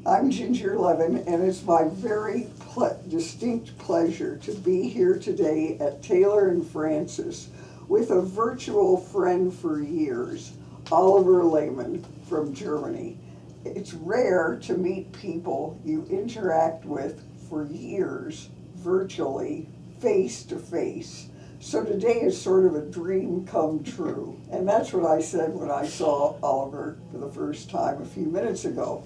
I'm Ginger Levin, and it's my very distinct pleasure to be here today at Taylor and Francis with a virtual friend for years, Oliver Lehmann from Germany. It's rare to meet people you interact with for years virtually, face to face. So today is sort of a dream come true. And that's what I said when I saw Oliver for the first time a few minutes ago.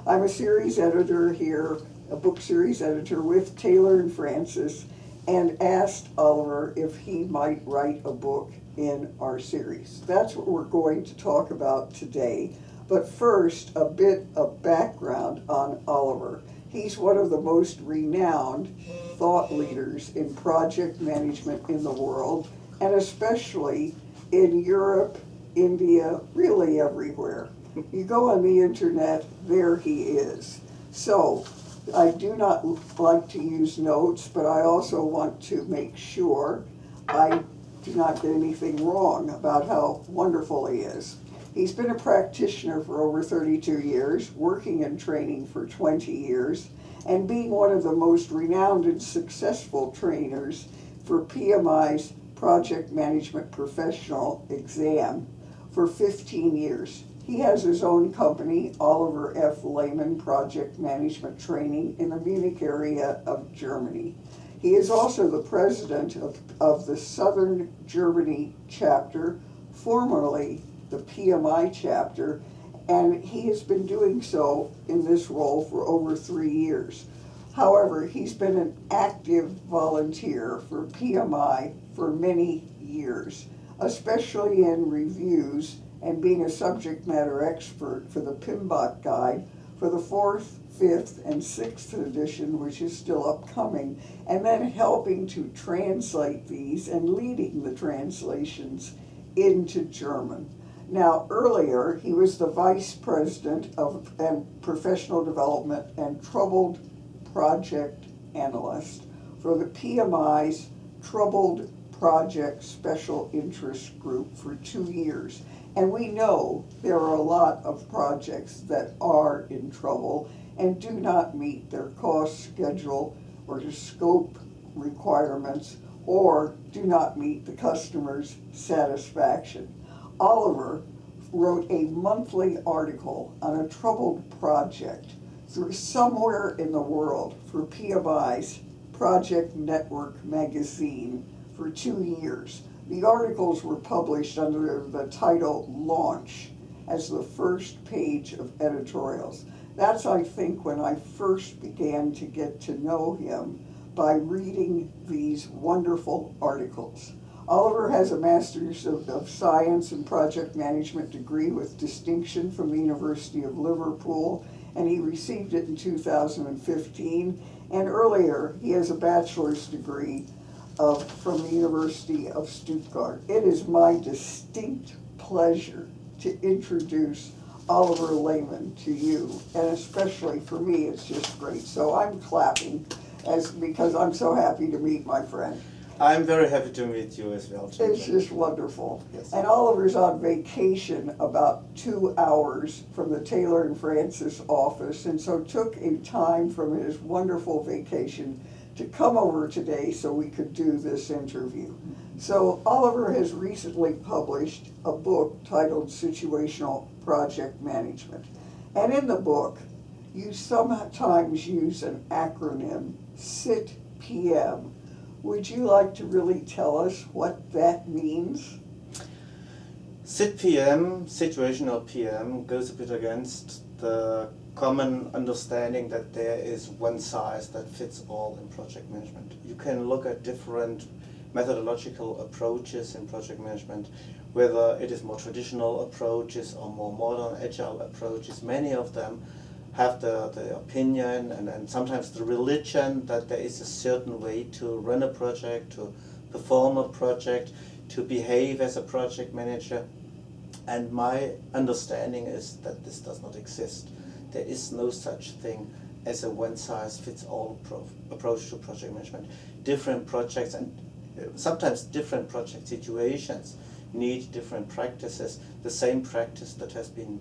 I'm a series editor here, a book series editor with Taylor and Francis, and asked Oliver if he might write a book in our series. That's what we're going to talk about today. But first, a bit of background on Oliver. He's one of the most renowned thought leaders in project management in the world, and especially in Europe, India, really everywhere. You go on the internet, there he is. So, I do not like to use notes, but I also want to make sure I do not get anything wrong about how wonderful he is. He's been a practitioner for over 32 years, working and training for 20 years, and being one of the most renowned and successful trainers for PMI's Project Management Professional exam for 15 years. He has his own company, Oliver F. Lehmann Project Management Training, in the Munich area of Germany. He is also the president of the Southern Germany chapter, formerly the PMI chapter, and he has been doing so in this role for over 3 years. However, he's been an active volunteer for PMI for many years, especially in reviews and being a subject matter expert for the PMBOK guide for the 4th, 5th, and 6th edition, which is still upcoming, and then helping to translate these and leading the translations into German. Now, earlier, he was the vice president of professional development and troubled project analyst for the PMI's Troubled Project Special Interest Group for 2 years. And we know there are a lot of projects that are in trouble and do not meet their cost schedule or scope requirements, or do not meet the customer's satisfaction. Oliver wrote a monthly article on a troubled project through somewhere in the world for PMI's Project Network magazine for 2 years. The articles were published under the title Launch as the first page of editorials. That's, I think, when I first began to get to know him, by reading these wonderful articles. Oliver has a Master's of Science in Project Management degree with distinction from the University of Liverpool, and he received it in 2015. And earlier, he has a bachelor's degree from the University of Stuttgart. It is my distinct pleasure to introduce Oliver Lehmann to you, and especially for me, it's just great. So I'm clapping because I'm so happy to meet my friend. I'm very happy to meet you as well, Ginger. It's just wonderful. Yes. And Oliver's on vacation about 2 hours from the Taylor and Francis office, and so took a time from his wonderful vacation to come over today so we could do this interview. So Oliver has recently published a book titled Situational Project Management. And in the book, you sometimes use an acronym, SIT-PM. Would you like to really tell us what that means? SIT-PM, situational PM, goes a bit against the common understanding that there is one size that fits all in project management. You can look at different methodological approaches in project management, whether it is more traditional approaches or more modern agile approaches. Many of them have the opinion and sometimes the religion that there is a certain way to run a project, to perform a project, to behave as a project manager. And my understanding is that this does not exist. There is no such thing as a one-size-fits-all approach to project management. Different projects and sometimes different project situations need different practices. The same practice that has been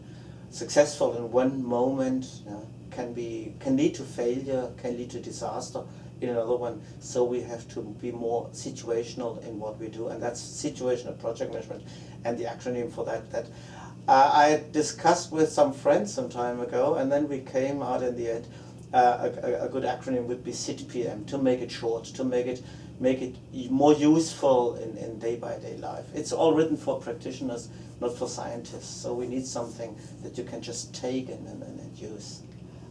successful in one moment, can lead to failure, can lead to disaster in another one. So we have to be more situational in what we do, and that's situational project management, and the acronym for that I discussed with some friends some time ago, and then we came out in the end. A good acronym would be SITPM, to make it short, to make it more useful in day-by-day life. It's all written for practitioners, not for scientists. So we need something that you can just take and use.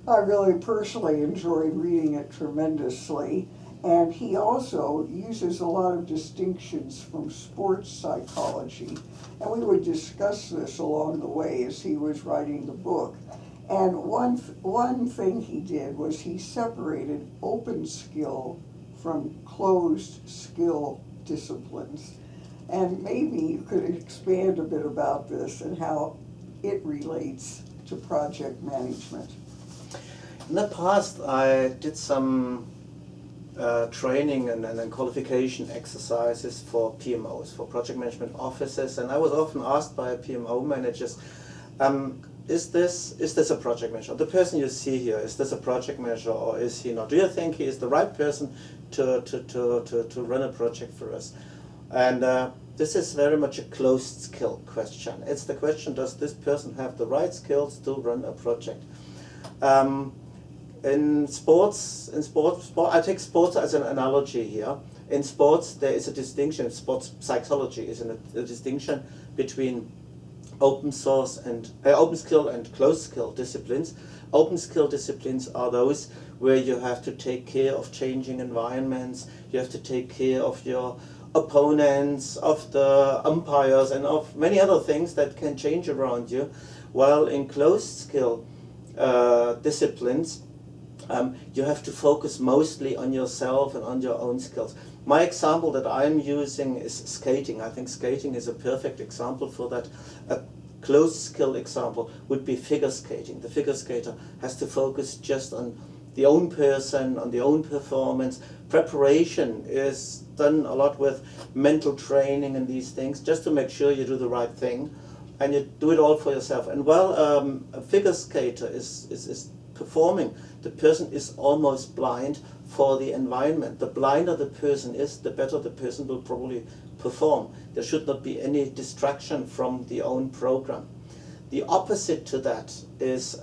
I really personally enjoyed reading it tremendously, and he also uses a lot of distinctions from sports psychology, and we would discuss this along the way as he was writing the book. And one thing he did was he separated open skill from closed skill disciplines. And maybe you could expand a bit about this and how it relates to project management. In the past, I did some training and then qualification exercises for PMOs, for project management offices, and I was often asked by PMO managers, is this a project manager? The person you see here, is this a project manager or is he not? Do you think he is the right person to run a project for us? And this is very much a closed skill question. It's the question, does this person have the right skills to run a project? In sports, I take sports as an analogy here. In sports, there is a distinction. Sports psychology is a distinction between open skill and closed skill disciplines. Open skill disciplines are those where you have to take care of changing environments, you have to take care of your opponents, of the umpires, and of many other things that can change around you. While in closed skill disciplines, you have to focus mostly on yourself and on your own skills. My example that I'm using is skating. I think skating is a perfect example for that. A closed skill example would be figure skating. The figure skater has to focus just on the own person, on the own performance. Preparation is done a lot with mental training and these things, just to make sure you do the right thing, and you do it all for yourself. And while a figure skater is performing, the person is almost blind for the environment. The blinder the person is, the better the person will probably perform. There should not be any distraction from the own program. The opposite to that is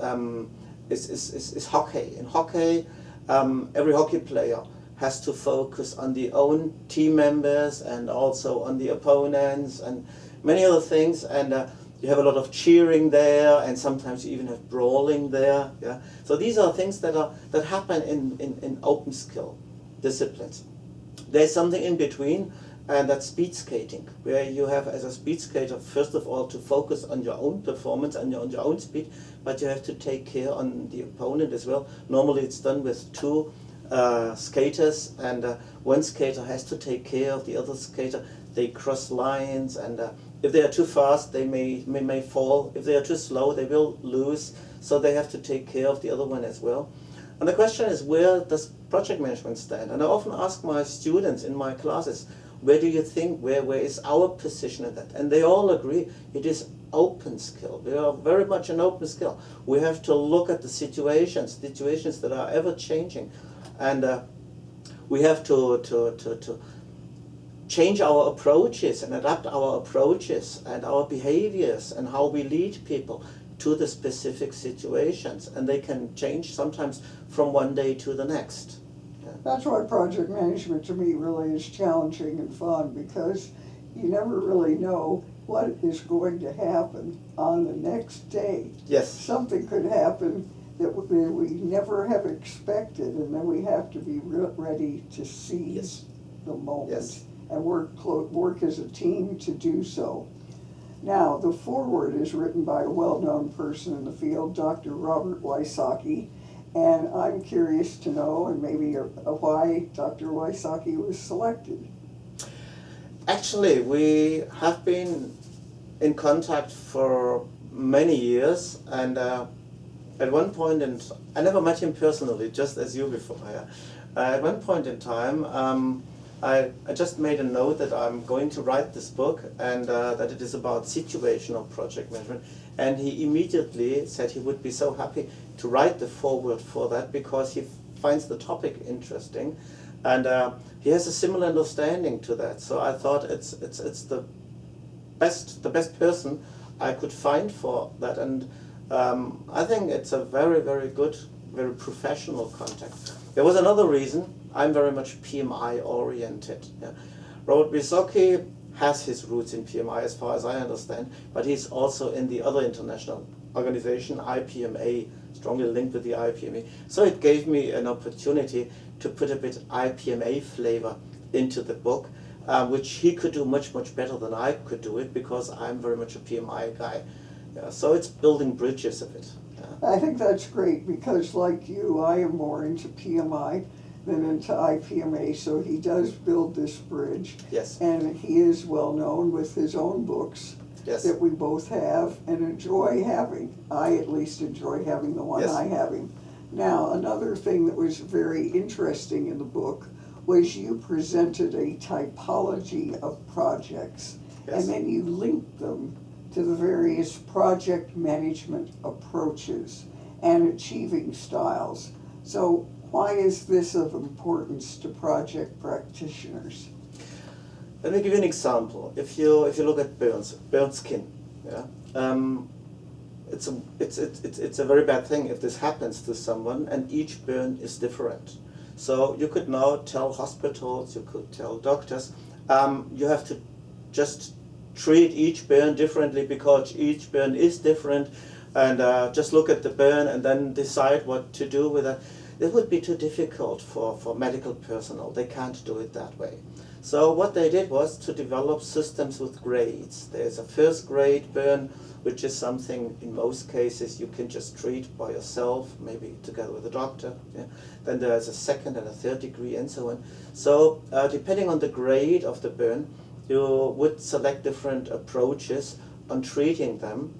hockey. In hockey, every hockey player has to focus on the own team members and also on the opponents and many other things. And you have a lot of cheering there, and sometimes you even have brawling there. Yeah. So these are things that happen in open skill disciplines. There's something in between, and that's speed skating, where you have, as a speed skater, first of all to focus on your own performance and on your own speed, but you have to take care on the opponent as well. Normally it's done with two skaters, and one skater has to take care of the other skater. They cross lines, and if they are too fast, they may fall. If they are too slow, they will lose. So they have to take care of the other one as well. And the question is, where does project management stand? And I often ask my students in my classes, where do you think, where is our position in that? And they all agree, it is open skill. We are very much an open skill. We have to look at the situations that are ever changing. And we have to change our approaches and adapt our approaches and our behaviors and how we lead people to the specific situations. And they can change sometimes from one day to the next. Yeah. That's why project management to me really is challenging and fun, because you never really know what is going to happen on the next day. Yes. Something could happen that we never have expected, and then we have to be ready to seize the moment. Yes. And work as a team to do so. Now, the foreword is written by a well-known person in the field, Dr. Robert Wysocki, and I'm curious to know, and maybe why Dr. Wysocki was selected. Actually, we have been in contact for many years, and at one point, and I never met him personally, just as you before. At one point in time, I just made a note that I'm going to write this book, and that it is about situational project management. and he immediately said he would be so happy to write the foreword for that because he finds the topic interesting, and he has a similar understanding to that. So I thought it's the best person I could find for that, and I think it's a very, very good, very professional contact. There was another reason. I'm very much PMI oriented. Yeah. Robert Wysocki has his roots in PMI as far as I understand, but he's also in the other international organization, IPMA, strongly linked with the IPMA. So it gave me an opportunity to put a bit IPMA flavor into the book, which he could do much, much better than I could do it because I'm very much a PMI guy. Yeah, so it's building bridges a bit. Yeah. I think that's great because, like you, I am more into PMI than into IPMA, so he does build this bridge. Yes. And he is well known with his own books. Yes. That we both have and enjoy having. I at least enjoy having the one Yes. I have him. Now, another thing that was very interesting in the book was you presented a typology of projects, Yes. and then you linked them to the various project management approaches and achieving styles. So why is this of importance to project practitioners? Let me give you an example. If you look at burnt skin, yeah, it's a very bad thing if this happens to someone, and each burn is different. So you could now tell hospitals, you could tell doctors, you have to just treat each burn differently because each burn is different, and just look at the burn and then decide what to do with it. It would be too difficult for medical personnel. They can't do it that way. So what they did was to develop systems with grades. There's a first grade burn, which is something in most cases you can just treat by yourself, maybe together with a doctor. Yeah. Then there's a second and a third degree and so on. So depending on the grade of the burn, you would select different approaches on treating them,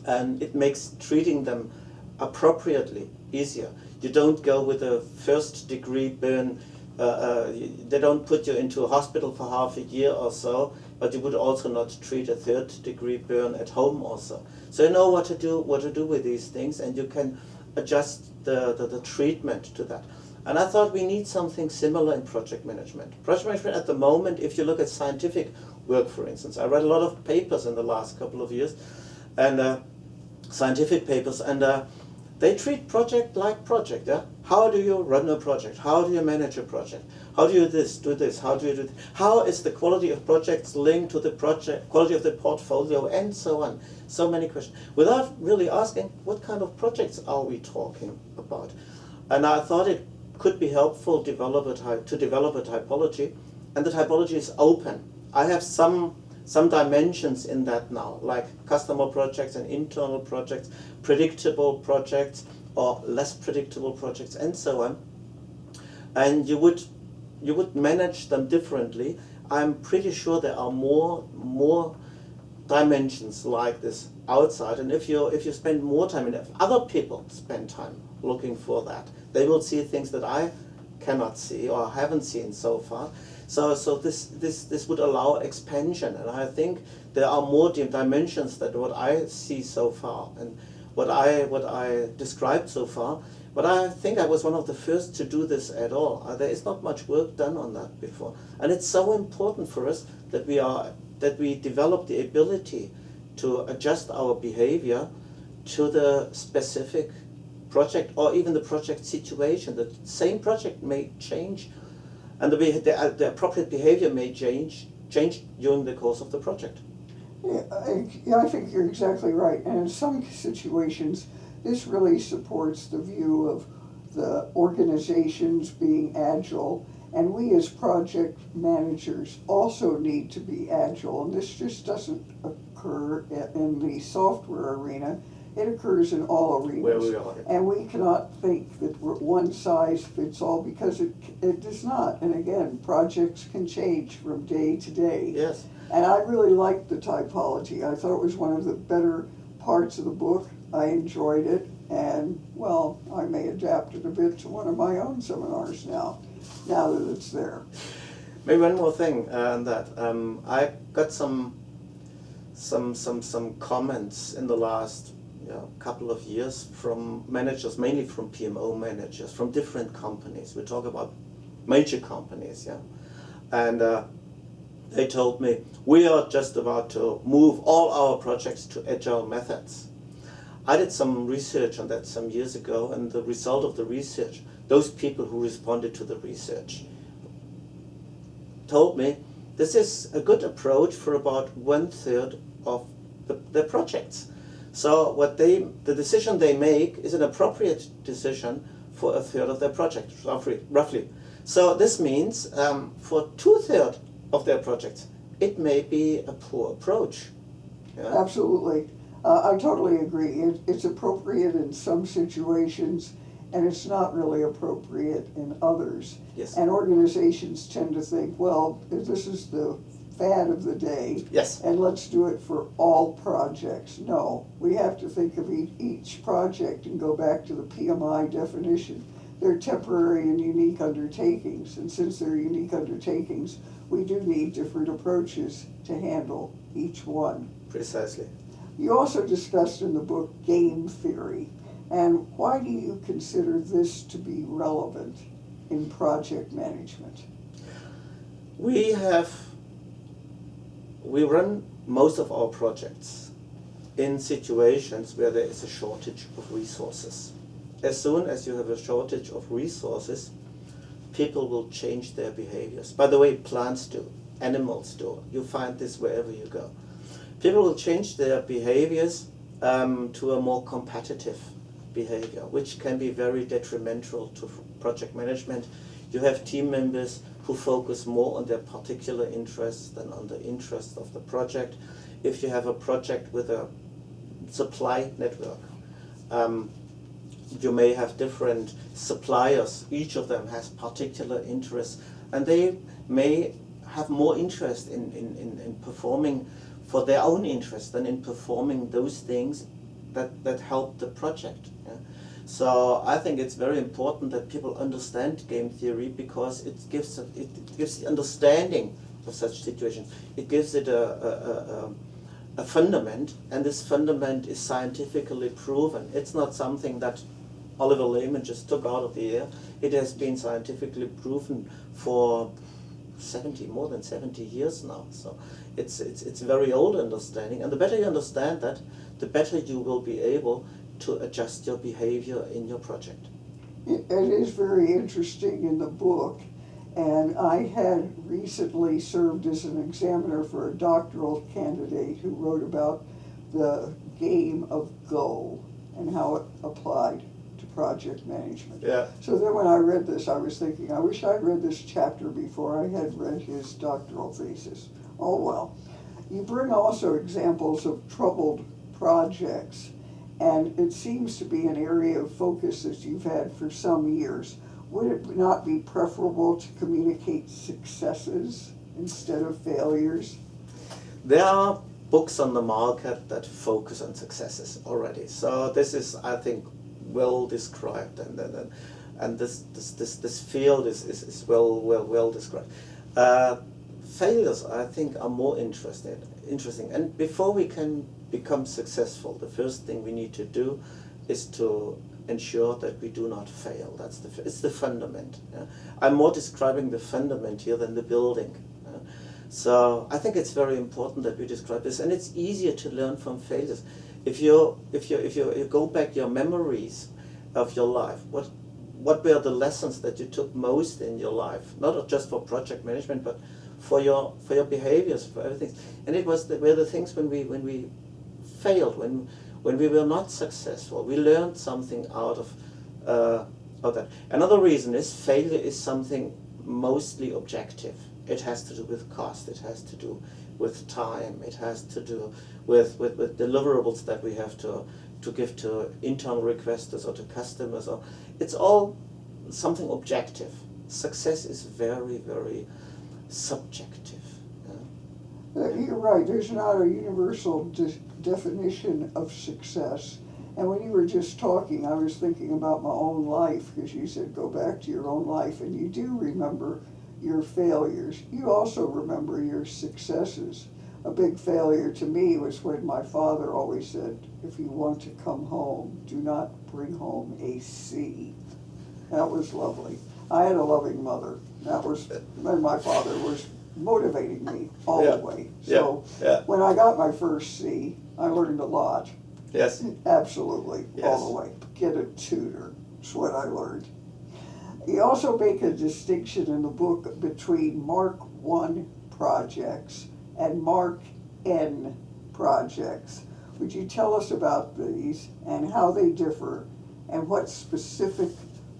and it makes treating them appropriately easier. You don't go with a first degree burn. They don't put you into a hospital for half a year or so, but you would also not treat a third degree burn at home also. So you know what to do with these things, and you can adjust the treatment to that. And I thought we need something similar in project management. Project management at the moment, if you look at scientific work, for instance, I read a lot of papers in the last couple of years, and scientific papers, and they treat project like project. Yeah? How do you run a project? How do you manage a project? How do you do this? How do you do this? How is the quality of projects linked to the project quality of the portfolio, and so on? So many questions, without really asking what kind of projects are we talking about. And I thought it could be helpful to develop a typology, and the typology is open. I have some dimensions in that now, like customer projects and internal projects, predictable projects or less predictable projects, and so on. And you would manage them differently. I'm pretty sure there are more dimensions like this outside, and if you spend more time, and if other people spend time looking for that, they will see things that I cannot see or haven't seen so far. So this would allow expansion, and I think there are more dimensions than what I see so far and what I described so far. But I think I was one of the first to do this at all. There is not much work done on that before, and it's so important for us that we develop the ability to adjust our behavior to the specific project or even the project situation. The same project may change, and the appropriate behavior may change during the course of the project. Yeah, I think you're exactly right. And in some situations, this really supports the view of the organizations being agile, and we as project managers also need to be agile. And this just doesn't occur in the software arena. It occurs in all arenas. Where we are. And we cannot think that one size fits all, because it does not. And again, projects can change from day to day. Yes. And I really liked the typology. I thought it was one of the better parts of the book. I enjoyed it, and well, I may adapt it a bit to one of my own seminars now that it's there. Maybe one more thing on that. I got some some comments in the last couple of years from managers, mainly from PMO managers, from different companies. We talk about major companies, yeah, and they told me, we are just about to move all our projects to agile methods. I did some research on that some years ago, and the result of the research, those people who responded to the research told me this is a good approach for about 1/3 of the projects. So the decision they make is an appropriate decision for 1/3 of their project, roughly. So this means for 2/3 of their projects, it may be a poor approach. Yeah? Absolutely. I totally agree. It's appropriate in some situations, and it's not really appropriate in others. Yes. And organizations tend to think, well, this is the fad of the day, Yes. and let's do it for all projects. No, we have to think of each project and go back to the PMI definition. They're temporary and unique undertakings, and since they're unique undertakings, we do need different approaches to handle each one. Precisely. You also discussed in the book game theory, and why do you consider this to be relevant in project management? We run most of our projects in situations where there is a shortage of resources. As soon as you have a shortage of resources, people will change their behaviors. By the way, plants do, animals do. You find this wherever you go. People will change their behaviors to a more competitive behavior, which can be very detrimental to project management. You have team members who focus more on their particular interests than on the interests of the project. If you have a project with a supply network, you may have different suppliers. Each of them has particular interests, and they may have more interest in performing for their own interest than in performing those things that help the project. Yeah? So I think it's very important that people understand game theory, because it gives the understanding of such situations. It gives it a fundament, and this fundament is scientifically proven. It's not something that Oliver Lehmann just took out of the air. It has been scientifically proven for more than 70 years now. So it's a very old understanding, and the better you understand that, the better you will be able to adjust your behavior in your project. It is very interesting in the book, and I had recently served as an examiner for a doctoral candidate who wrote about the game of Go and how it applied to project management. Yeah. So then when I read this, I was thinking, I wish I'd read this chapter before I had read his doctoral thesis. Oh well. You bring also examples of troubled projects, and it seems to be an area of focus that you've had for some years. Would it not be preferable to communicate successes instead of failures? There are books on the market that focus on successes already. So this is, I think, well described, and this field is well described. Failures, I think, are more interesting. And before we can become successful, the first thing we need to do is to ensure that we do not fail. It's the fundament. Yeah? I'm more describing the fundament here than the building. So I think it's very important that we describe this, and it's easier to learn from failures. If you go back your memories of your life, what were the lessons that you took most in your life? Not just for project management, but for your behaviors, for everything. And it were the things when we failed, when we were not successful. We learned something out of that. Another reason is failure is something mostly objective. It has to do with cost, it has to do with time, it has to do with deliverables that we have to give to internal requesters or to customers. Or it's all something objective. Success is very, very subjective. Yeah? You're right, there's not a universal definition of success. And when you were just talking, I was thinking about my own life, because you said go back to your own life, and you do remember your failures. You also remember your successes. a big failure to me was when my father always said, if you want to come home, do not bring home a C. That was lovely. I had a loving mother. That was, and my father was motivating me all Yeah. the way. So Yeah. when I got my first C, I learned a lot. Yes. Absolutely, Yes. all the way. Get a tutor. That's what I learned. You also make a distinction in the book between Mark I projects and Mark N projects. Would you tell us about these and how they differ and what specific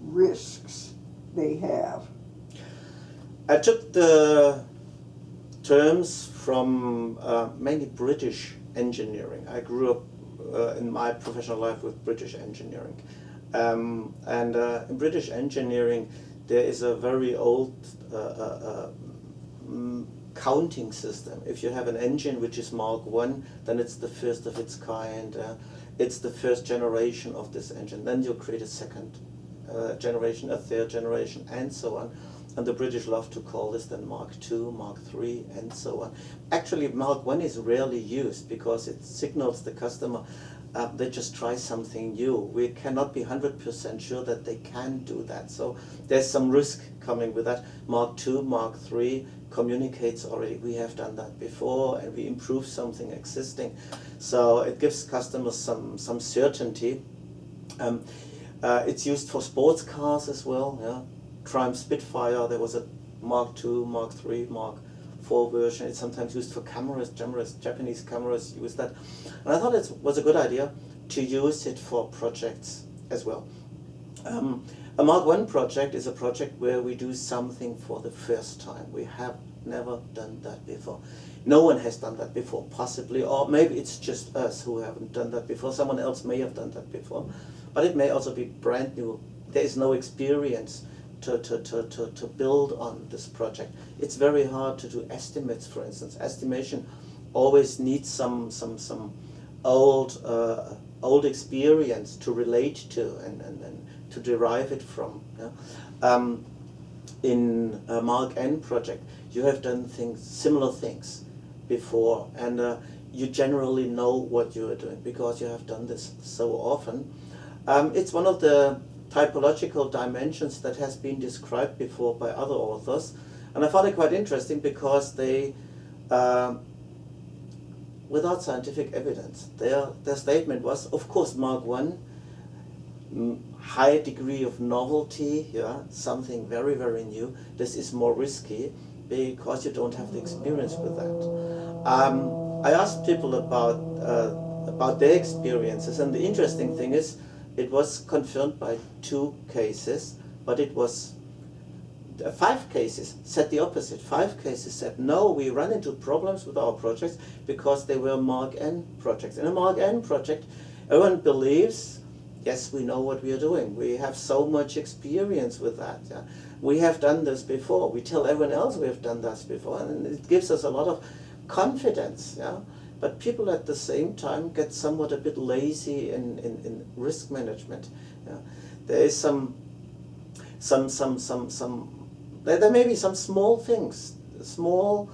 risks they have? I took the terms from mainly British engineering. I grew up in my professional life with British engineering. And in British engineering, there is a very old counting system. If you have an engine which is Mark I, then it's the first of its kind. It's the first generation of this engine. Then you create a second generation, a third generation, and so on. And the British love to call this then Mark II, Mark III, and so on. Actually, Mark I is rarely used because it signals the customer they just try something new. We cannot be 100% sure that they can do that. So there's some risk coming with that. Mark II, Mark III communicates already, we have done that before and we improve something existing. So it gives customers some certainty. It's used for sports cars as well. Yeah? Triumph Spitfire, there was a Mark II, Mark III, Mark IV version. It's sometimes used for cameras, Japanese cameras use that. And I thought it was a good idea to use it for projects as well. A Mark I project is a project where we do something for the first time. We have never done that before. No one has done that before, possibly, or maybe it's just us who haven't done that before. Someone else may have done that before, but it may also be brand new. There is no experience to build on this project. It's very hard to do estimates, for instance. Estimation always needs some old experience to relate to and to derive it from. Yeah? In a Mark N project, you have done similar things before, and you generally know what you are doing because you have done this so often. It's one of the typological dimensions that has been described before by other authors, and I found it quite interesting because they, without scientific evidence, their statement was, of course, Mark I, high degree of novelty, yeah, something very, very new. This is more risky because you don't have the experience with that. I asked people about their experiences, and the interesting thing is, it was confirmed by 2 cases, but it was 5 cases said the opposite. 5 cases said, no, we run into problems with our projects because they were Mark N projects. In a Mark N project, everyone believes, yes, we know what we are doing. We have so much experience with that. Yeah? We have done this before. We tell everyone else we have done this before, and it gives us a lot of confidence. Yeah? But people at the same time get somewhat a bit lazy in risk management. Yeah. There is there may be some small things, small,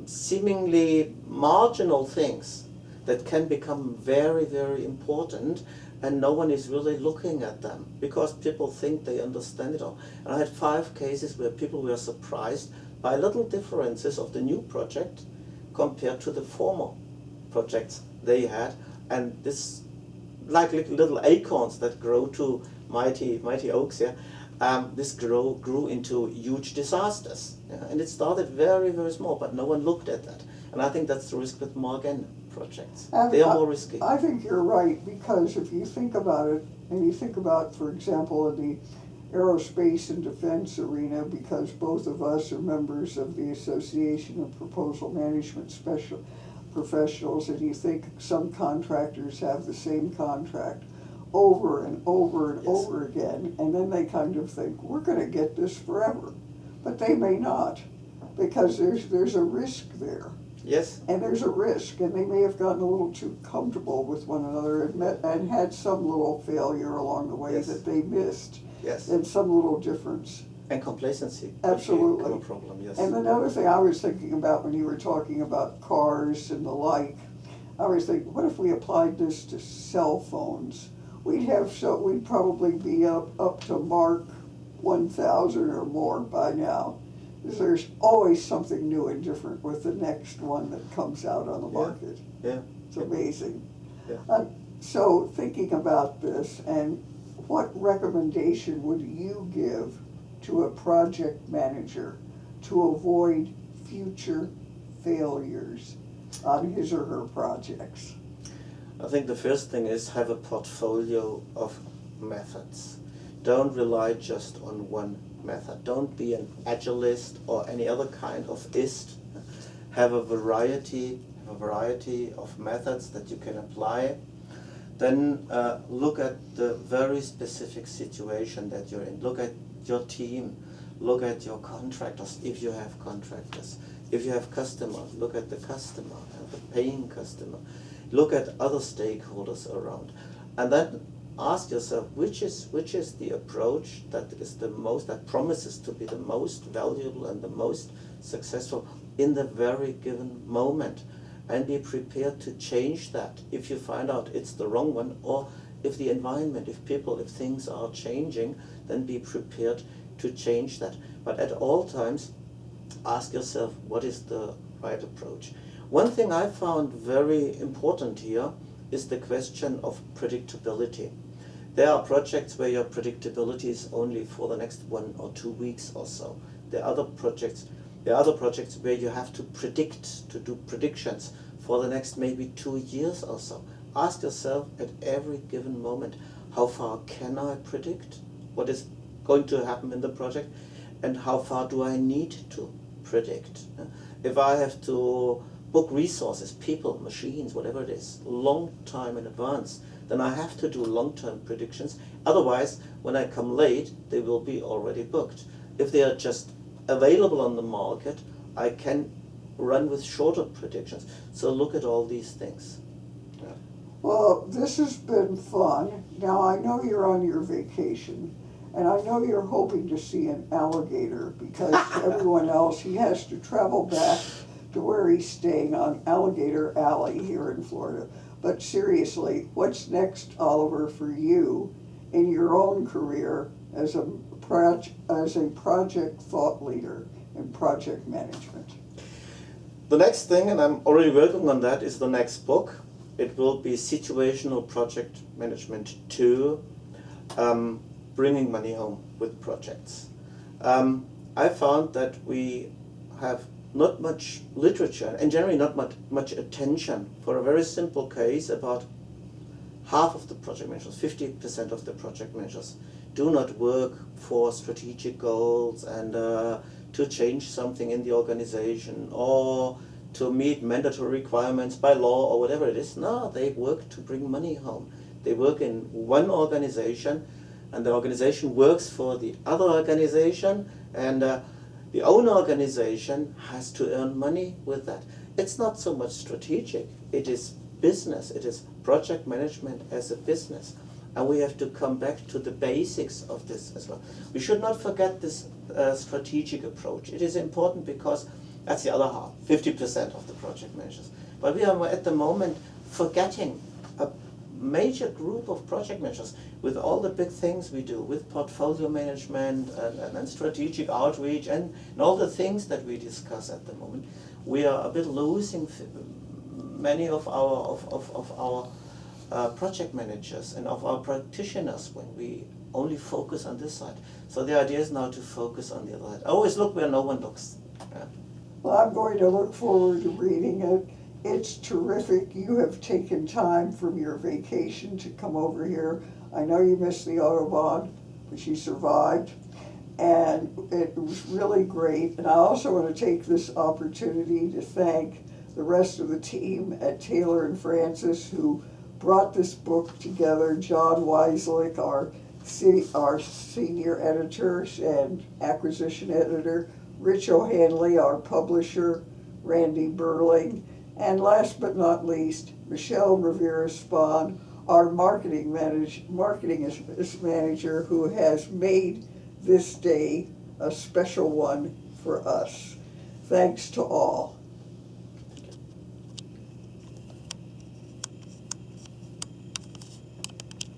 seemingly marginal things that can become very, very important, and no one is really looking at them because people think they understand it all. And I had 5 cases where people were surprised by little differences of the new project compared to the former projects they had, and this, like little acorns that grow to mighty oaks, yeah, this grew into huge disasters, yeah? And it started very, very small, but no one looked at that, and I think that's the risk with Mark N projects. And they are more risky. I think you're right, because if you think about it, and you think about, for example, in the aerospace and defense arena, because both of us are members of the Association of Proposal Management Professionals, and you think some contractors have the same contract over and over and over again, and then they kind of think, we're going to get this forever. But they may not, because there's a risk there. Yes. And there's a risk, and they may have gotten a little too comfortable with one another and had some little failure along the way that they missed. Yes. And some little difference. And complacency Absolutely. become a problem, yes. And another thing I was thinking about when you were talking about cars and the like, I was thinking, what if we applied this to cell phones? We'd probably be up to Mark 1000 or more by now. 'Cause there's always something new and different with the next one that comes out on the Yeah. market. Yeah. It's amazing. Yeah. So thinking about this, and what recommendation would you give to a project manager to avoid future failures on his or her projects? I think the first thing is have a portfolio of methods. Don't rely just on one method. Don't be an agilist or any other kind of ist. Have a variety of methods that you can apply. Then look at the very specific situation that you're in. Look at your team. Look at your contractors, if you have contractors. If you have customers, look at the customer, the paying customer. Look at other stakeholders around. And then ask yourself, which is the approach that promises to be the most valuable and the most successful in the very given moment. And be prepared to change that if you find out it's the wrong one, or if the environment, if things are changing, then be prepared to change that. But at all times, ask yourself, what is the right approach? One thing I found very important here is the question of predictability. There are projects where your predictability is only for the next 1 or 2 weeks or so. There are other projects where you have to do predictions for the next maybe 2 years or so. Ask yourself at every given moment, how far can I predict what is going to happen in the project, and how far do I need to predict? If I have to book resources, people, machines, whatever it is, long time in advance, then I have to do long-term predictions. Otherwise, when I come late, they will be already booked. If they are just available on the market, I can run with shorter predictions. So look at all these things. Yeah. Well, this has been fun. Now, I know you're on your vacation, and I know you're hoping to see an alligator, because everyone else, he has to travel back to where he's staying on Alligator Alley here in Florida. But seriously, what's next, Oliver, for you in your own career as a project thought leader in project management? The next thing, and I'm already working on that, is the next book. It will be Situational Project Management 2, bringing money home with projects. I found that we have not much literature, and generally not much attention for a very simple case. About half of the project managers, 50% of the project managers, do not work for strategic goals and to change something in the organization or to meet mandatory requirements by law or whatever it is. No, they work to bring money home. They work in one organization, and the organization works for the other organization, and the owner organization has to earn money with that. It's not so much strategic, it is business, it is project management as a business. And we have to come back to the basics of this as well. We should not forget this strategic approach. It is important because that's the other half, 50% of the project managers. But we are at the moment forgetting a major group of project managers with all the big things we do, with portfolio management and strategic outreach and all the things that we discuss at the moment. We are a bit losing many of our project managers and of our practitioners when we only focus on this side. So the idea is now to focus on the other side. Always look where no one looks. Yeah. Well, I'm going to look forward to reading it. It's terrific. You have taken time from your vacation to come over here. I know you missed the Autobahn, but you survived. And it was really great. And I also want to take this opportunity to thank the rest of the team at Taylor and Francis who brought this book together. John Weislich, our senior editor and acquisition editor, Rich O'Hanley, our publisher, Randy Burling, and last but not least, Michelle Rivera-Spahn, our marketing manager who has made this day a special one for us. Thanks to all.